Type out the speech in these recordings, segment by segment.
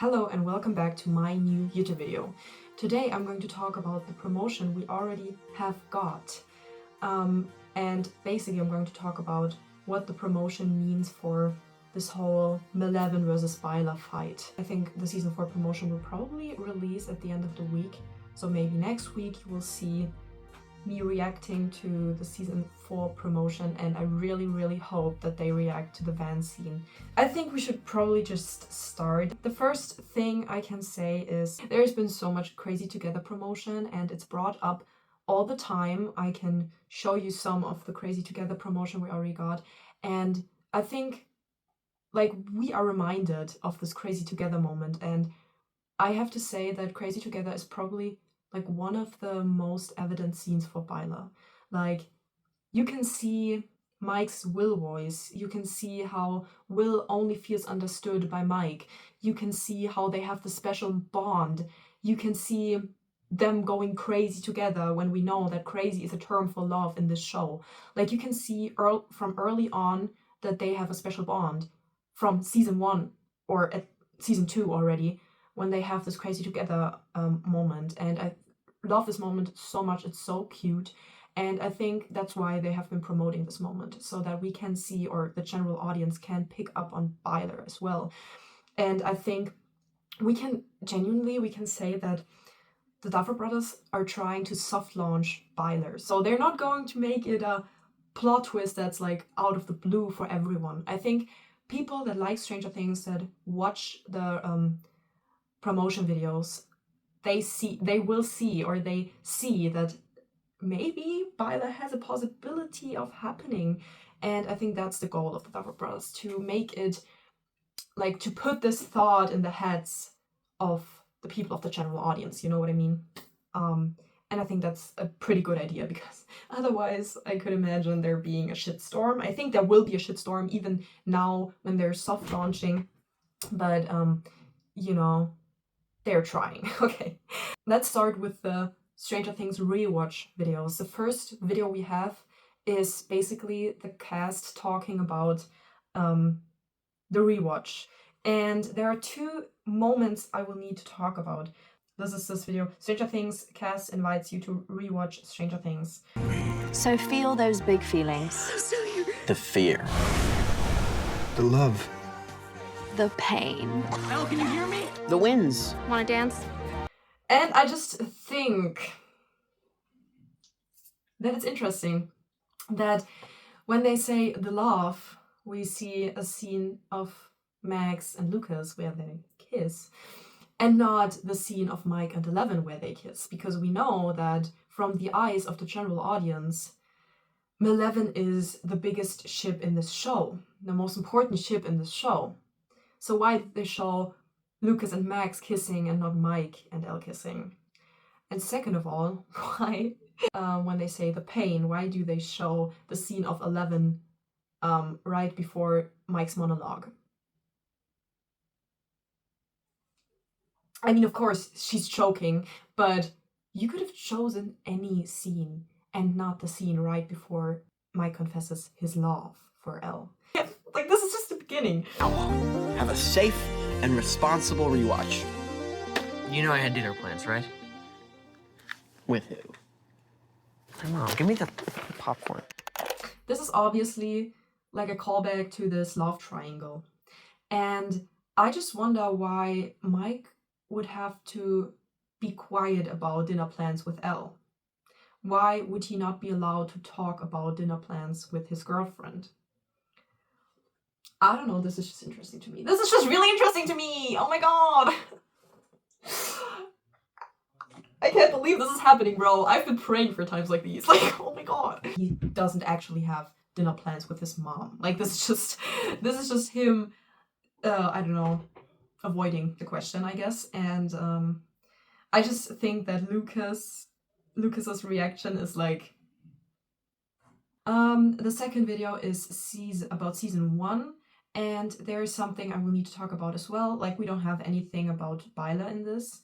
Hello and welcome back to my new YouTube video. Today I'm going to talk about the promotion we already have got. And basically I'm going to talk about what the promotion means for this whole Mileven versus Byler fight. I think the season 4 promotion will probably release at the end of the week, so maybe next week you will see me reacting to the season 4 promotion, and I really hope that they react to the van scene. I think we should probably just start. The first thing I can say is there's been so much Crazy Together promotion and it's brought up all the time. I can show you some of the Crazy Together promotion we already got, and I think like we are reminded of this Crazy Together moment, and I have to say that Crazy Together is probably like one of the most evident scenes for Byler. Like, you can see Mike's Will voice, you can see how Will only feels understood by Mike, you can see how they have the special bond, you can see them going crazy together when we know that crazy is a term for love in this show. Like, you can see from early on that they have a special bond from season 1 or at season 2 already, when they have this Crazy Together moment, and I love this moment so much. It's so cute, and I think that's why they have been promoting this moment, so that we can see, or the general audience can pick up on Byler as well. And I think we can say that the Duffer brothers are trying to soft launch Byler, so they're not going to make it a plot twist that's like out of the blue for everyone. I think people that like Stranger Things, that watch the promotion videos, they will see that maybe Byler has a possibility of happening. And I think that's the goal of the Duffer Brothers, to make it, like, to put this thought in the heads of the people of the general audience, you know what I mean? And I think that's a pretty good idea, because otherwise I could imagine there being a shitstorm. I think there will be a shitstorm even now when they're soft launching, but you know, they're trying. Okay, let's start with the Stranger Things rewatch videos. The first video we have is basically the cast talking about the rewatch, and there are two moments I will need to talk about. This is this video. Stranger Things cast invites you to rewatch Stranger Things. So feel those big feelings. The fear. The love. The pain. Mel, can you hear me? The winds. Wanna dance? And I just think that it's interesting that when they say the love, we see a scene of Max and Lucas where they kiss, and not the scene of Mike and Eleven where they kiss, because we know that from the eyes of the general audience, Mileven is the biggest ship in this show, the most important ship in this show. So why did they show Lucas and Max kissing and not Mike and Elle kissing? And second of all, why, when they say the pain, why do they show the scene of Eleven right before Mike's monologue? I mean, of course, she's choking, but you could have chosen any scene and not the scene right before Mike confesses his love for Elle. Like, this is just the beginning. Have a safe and responsible rewatch. You know I had dinner plans, right? With who? I don't know. Give me the popcorn. This is obviously like a callback to this love triangle. And I just wonder why Mike would have to be quiet about dinner plans with Elle. Why would he not be allowed to talk about dinner plans with his girlfriend? I don't know, this is just interesting to me. This is just really interesting to me! Oh my god! I can't believe this is happening, bro. I've been praying for times like these. Like, oh my god. He doesn't actually have dinner plans with his mom. Like, this is just him, I don't know, avoiding the question, I guess. And I just think that Lucas's reaction is like, the second video is about season 1, and there is something I will need to talk about as well. Like, we don't have anything about Byler in this,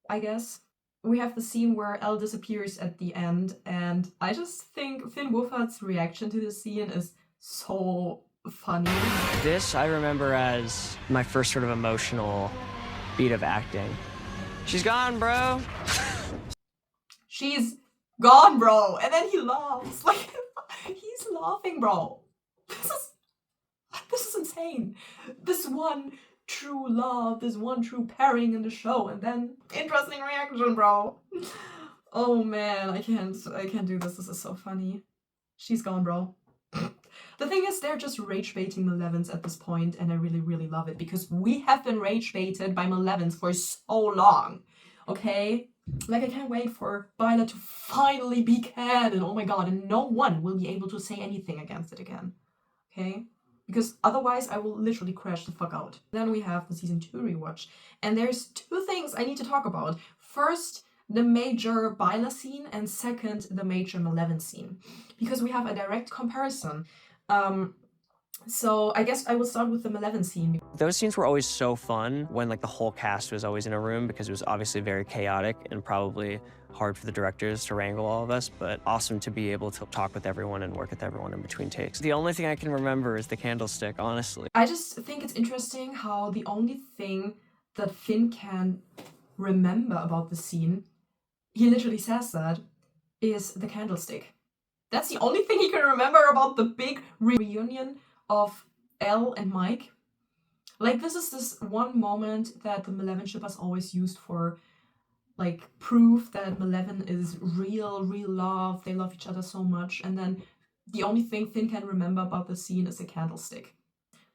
I guess. We have the scene where Elle disappears at the end, and I just think Finn Wolfhard's reaction to this scene is so funny. This I remember as my first sort of emotional beat of acting. She's gone, bro. She's gone, bro. And then he laughs. Like, he's laughing, bro. This is insane. This one true love, this one true pairing in the show, and then interesting reaction, bro. Oh man, I can't do this. This is so funny. She's gone, bro. The thing is, they're just rage baiting Milevans at this point, and I really, really love it because we have been rage baited by Milevans for so long. Okay? Like, I can't wait for Byler to finally be canon. Oh my god, and no one will be able to say anything against it again. Okay? Because otherwise I will literally crash the fuck out. Then we have the season 2 rewatch. And there's two things I need to talk about. First, the major Byler scene, and second, the major Mileven scene. Because we have a direct comparison. So I guess I will start with the Mileven scene. Those scenes were always so fun when like the whole cast was always in a room because it was obviously very chaotic and probably hard for the directors to wrangle all of us, but awesome to be able to talk with everyone and work with everyone in between takes. The only thing I can remember is the candlestick, honestly. I just think it's interesting how the only thing that Finn can remember about the scene, he literally says that, is the candlestick. That's the only thing he can remember about the big reunion of Elle and Mike. Like, this is this one moment that the Mileven shippers always used for, like, proof that Mileven is real love. They love each other so much. And then the only thing Finn can remember about the scene is the candlestick.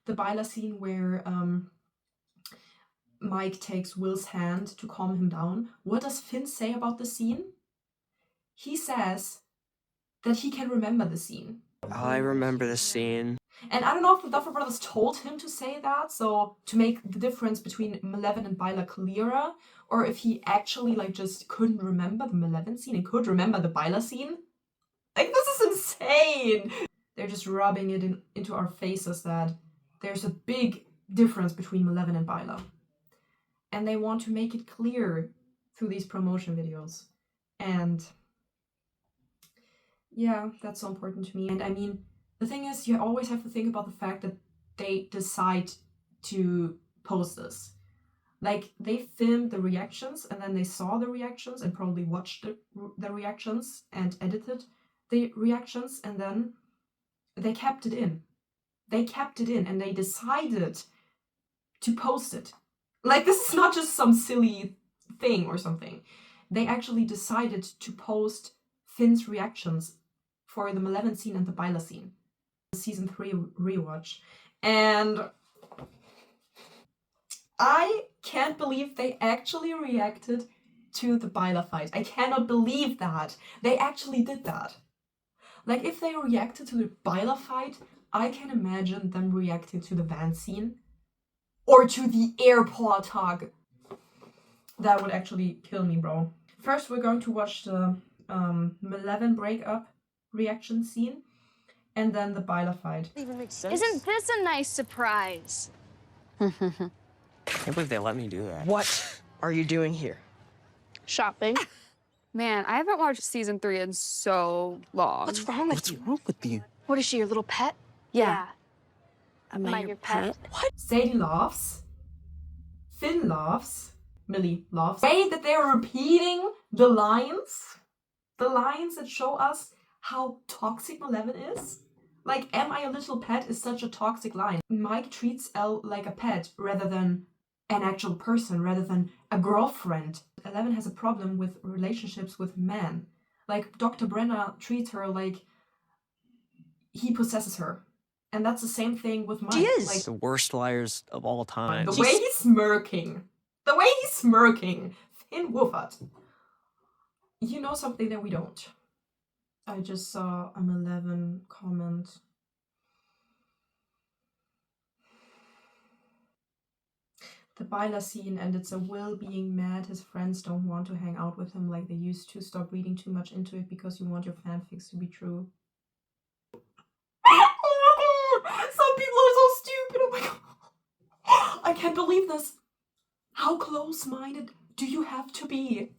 The Byler scene where Mike takes Will's hand to calm him down. What does Finn say about the scene? He says that he can remember the scene. I remember the scene. And I don't know if the Duffer brothers told him to say that, so to make the difference between Mileven and Byler clearer, or if he actually like just couldn't remember the Mileven scene and could remember the Byler scene. Like, this is insane! They're just rubbing it into our faces that there's a big difference between Mileven and Byler. And they want to make it clear through these promotion videos. And yeah, that's so important to me. And I mean, the thing is, you always have to think about the fact that they decide to post this. Like, they filmed the reactions and then they saw the reactions and probably watched the reactions and edited the reactions, and then they kept it in. They kept it in and they decided to post it. Like, this is not just some silly thing or something. They actually decided to post Finn's reactions for the Mileven scene and the Byler scene. Season 3 rewatch. And I can't believe they actually reacted to the Byler fight. I cannot believe that. They actually did that. Like, if they reacted to the Byler fight, I can imagine them reacting to the van scene. Or to the airport hug. That would actually kill me, bro. First, we're going to watch the Mileven breakup reaction scene. And then the Byler fight. Even makes sense. Isn't this a nice surprise? I can't believe they let me do that. What are you doing here? Shopping. Man, I haven't watched season 3 in so long. What's wrong with you? What's wrong with you? What is she, your little pet? Yeah. Am I your pet? What? Sadie laughs. Finn laughs. Millie laughs. The way that they're repeating the lines that show us how toxic Mileven is. Like, am I a little pet is such a toxic line. Mike treats Elle like a pet rather than an actual person, rather than a girlfriend. Mileven has a problem with relationships with men. Like, Dr. Brenner treats her like he possesses her. And that's the same thing with Mike. She is. Like, The worst liars of all time. the way he's smirking. The way he's smirking. Finn Wolfhard. You know something that we don't. I just saw a Mileven comment. The Byler scene, and it's a Will being mad his friends don't want to hang out with him like they used to. Stop reading too much into it because you want your fanfics to be true. Oh my god! Some people are so stupid! Oh my god! I can't believe this! How close-minded do you have to be?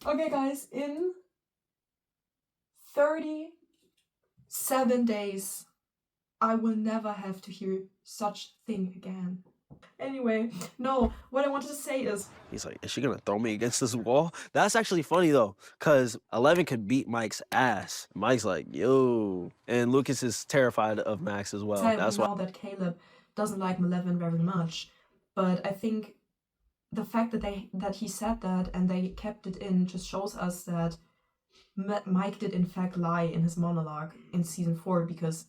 Okay guys, in 37 days, I will never have to hear such thing again. Anyway, no, what I wanted to say is... He's like, is she gonna throw me against this wall? That's actually funny though, because 11 could beat Mike's ass. Mike's like, yo. And Lucas is terrified of Max as well. That's we why. know that Caleb doesn't like Mileven very much, but I think the fact that he said that and they kept it in just shows us that Mike did in fact lie in his monologue in season 4, because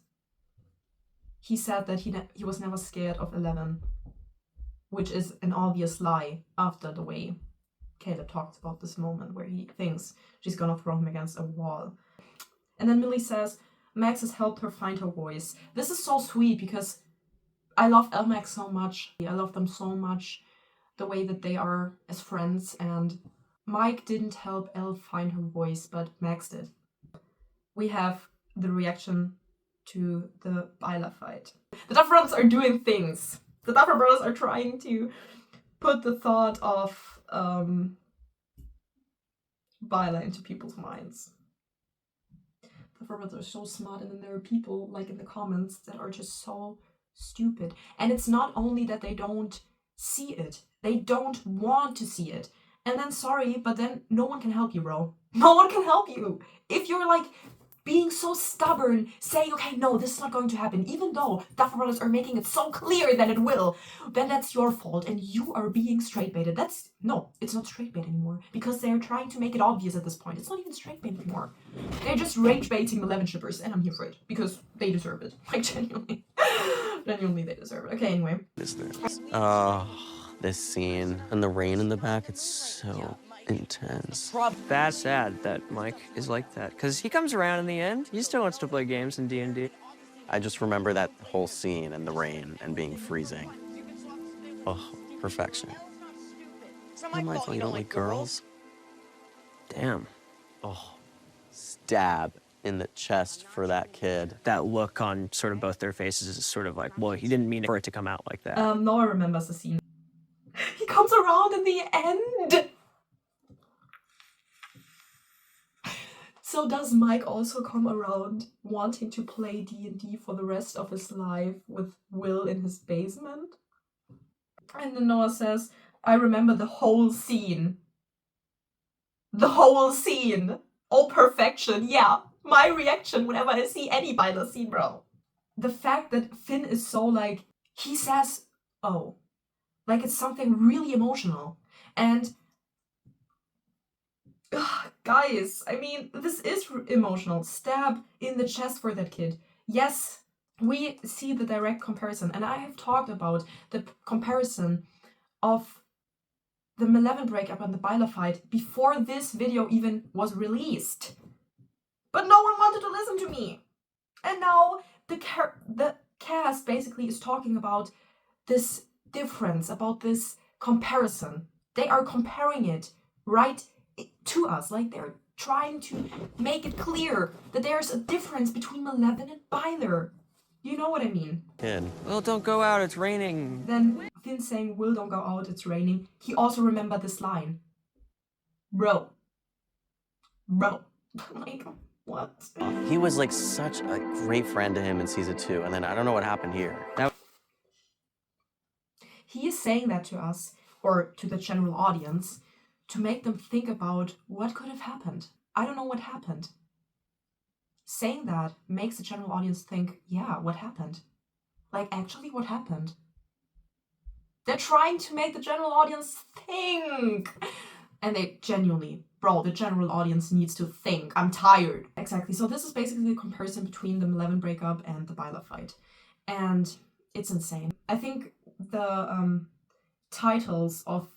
he said that he was never scared of 11, which is an obvious lie after the way Caleb talks about this moment where he thinks she's gonna throw him against a wall. And then Millie says Max has helped her find her voice. This is so sweet because I love Max so much. I love them so much, the way that they are as friends, and Mike didn't help Elle find her voice, but Max did. We have the reaction to the Byler fight. The Duffer brothers are doing things. The Duffer brothers are trying to put the thought of Byler into people's minds. The Duffer brothers are so smart, and then there are people like in the comments that are just so stupid. And it's not only that they don't see it, they don't want to see it. And then sorry, but then no one can help you, bro. No one can help you. If you're like being so stubborn, saying, okay, no, this is not going to happen, even though Duffer Brothers are making it so clear that it will, then that's your fault and you are being straight baited. No, it's not straight bait anymore, because they're trying to make it obvious at this point. It's not even straight bait anymore. They're just rage baiting the Mileven shippers, and I'm here for it, because they deserve it. Like, genuinely. Genuinely, they deserve it. Okay, anyway. This scene and the rain in the back, it's so intense. That's sad that Mike is like that, because he comes around in the end. He still wants to play games in D&D. I just remember that whole scene and the rain and being freezing. Oh, perfection. Am I you don't like girls? Damn. Oh, stab in the chest for that kid. That look on sort of both their faces is sort of like, well, he didn't mean for it to come out like that. Noah remembers the scene. He comes around in the end! So does Mike also come around wanting to play D&D for the rest of his life with Will in his basement? And then Noah says, I remember the whole scene. The whole scene! Oh, perfection, yeah. My reaction whenever I see any Byler scene, bro. The fact that Finn is so like, he says, oh. Like it's something really emotional. And guys, I mean, this is emotional. Stab in the chest for that kid. Yes, we see the direct comparison. And I have talked about the comparison of the Mileven breakup and the Byler fight before this video even was released. But no one wanted to listen to me. And now the cast basically is talking about this difference, about this comparison. They are comparing it right to us, like they're trying to make it clear that there's a difference between Mileven and Byler. You know what I mean? Kid. Well, don't go out, it's raining. Then Finn saying, Will, don't go out, it's raining. He also remembered this line. Bro. Like, what? He was like such a great friend to him in season 2, and then I don't know what happened here. He is saying that to us, or to the general audience, to make them think about what could have happened. I don't know what happened. Saying that makes the general audience think, yeah, what happened? Like, actually, what happened? They're trying to make the general audience think. And they genuinely, bro, the general audience needs to think. I'm tired. Exactly. So this is basically a comparison between the Mileven breakup and the Byler fight. And it's insane. I think the titles of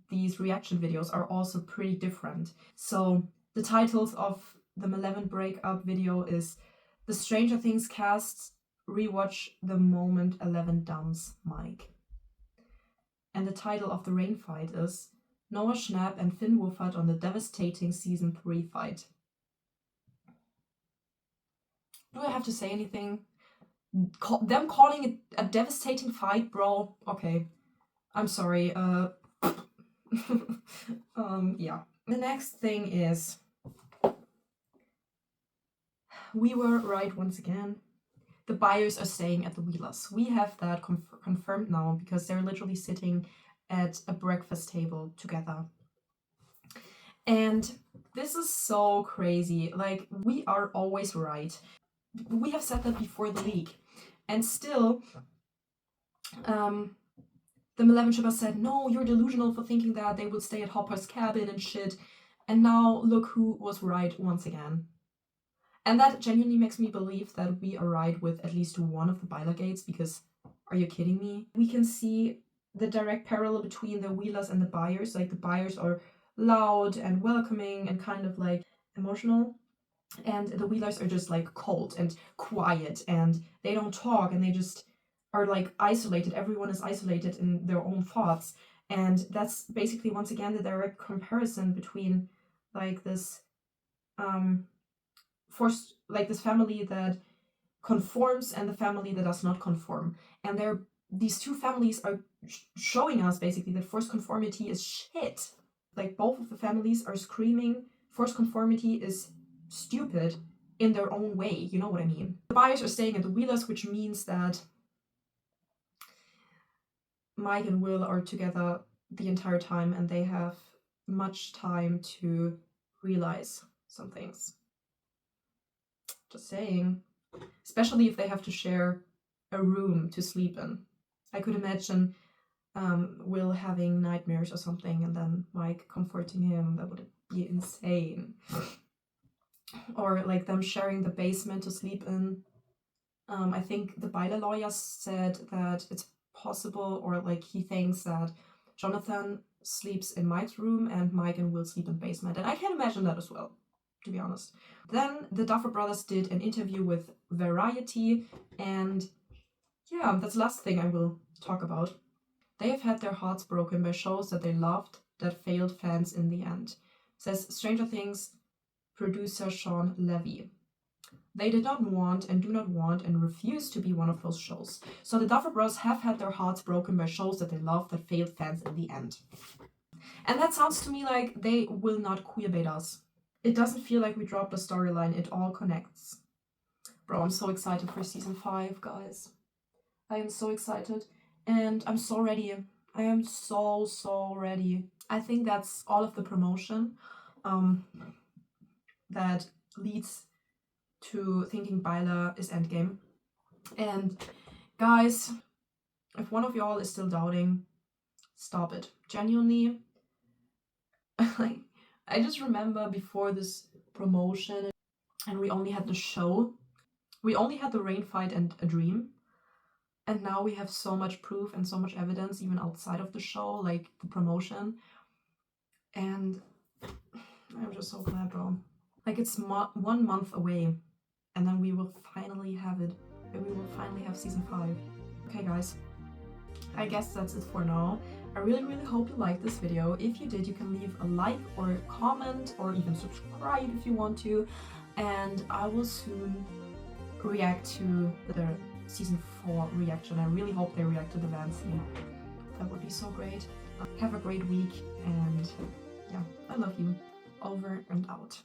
these reaction videos are also pretty different. So the titles of the Mileven breakup video is The Stranger Things cast rewatch the moment 11 dumps Mike. And the title of the rain fight is Noah Schnapp and Finn Wolfhard on the devastating season 3 fight. Do I have to say anything? Them calling it a devastating fight, bro. Okay. I'm sorry. Yeah. The next thing is we were right once again. the Byers are staying at the Wheelers. We have that confirmed now because they're literally sitting at a breakfast table together. And this is so crazy. Like, we are always right. We have said that before the leak. And still, the Mileven shippers said, no, you're delusional for thinking that they would stay at Hopper's cabin and shit. And now look who was right once again. And that genuinely makes me believe that we are right with at least one of the Byler gates, because are you kidding me? We can see the direct parallel between the Wheelers and the Byers. Like, the Byers are loud and welcoming and kind of like emotional, and the Wheelers are just like cold and quiet, and they don't talk, and they just are like isolated. Everyone is isolated in their own thoughts. And that's basically once again the direct comparison between like this this family that conforms and the family that does not conform. And these two families are showing us basically that forced conformity is shit. Like, both of the families are screaming forced conformity is stupid in their own way, you know what I mean? The Byers are staying at the Wheelers, which means that Mike and Will are together the entire time, and they have much time to realize some things. Just saying. Especially if they have to share a room to sleep in. I could imagine Will having nightmares or something, and then Mike comforting him. That would be insane. Or like them sharing the basement to sleep in. I think the Byler lawyer said that it's possible, or like he thinks that Jonathan sleeps in Mike's room and Mike and Will sleep in the basement. And I can imagine that as well, to be honest. Then the Duffer brothers did an interview with Variety, and yeah, that's the last thing I will talk about. They have had their hearts broken by shows that they loved that failed fans in the end, says Stranger Things producer Sean Levy. They did not want and do not want and refuse to be one of those shows. So the Duffer Bros have had their hearts broken by shows that they love that failed fans in the end. And that sounds to me like they will not queerbait us. It doesn't feel like we dropped a storyline, it all connects. Bro, I'm so excited for season 5, guys. I am so excited. And I'm so ready. I am so ready. I think that's all of the promotion that leads to thinking Byler is endgame. And guys, if one of y'all is still doubting, stop it. Genuinely, like, I just remember before this promotion and we only had the show, we only had the rain fight and a dream. And now we have so much proof and so much evidence even outside of the show, like the promotion. And I'm just so glad, bro. Like, it's 1 month away. And then we will finally have it. We will finally have season 5. Okay, guys. I guess that's it for now. I really hope you liked this video. If you did, you can leave a like or a comment or even subscribe if you want to. And I will soon react to the season 4 reaction. I really hope they react to the van scene. That would be so great. Have a great week, and yeah, I love you. Over and out.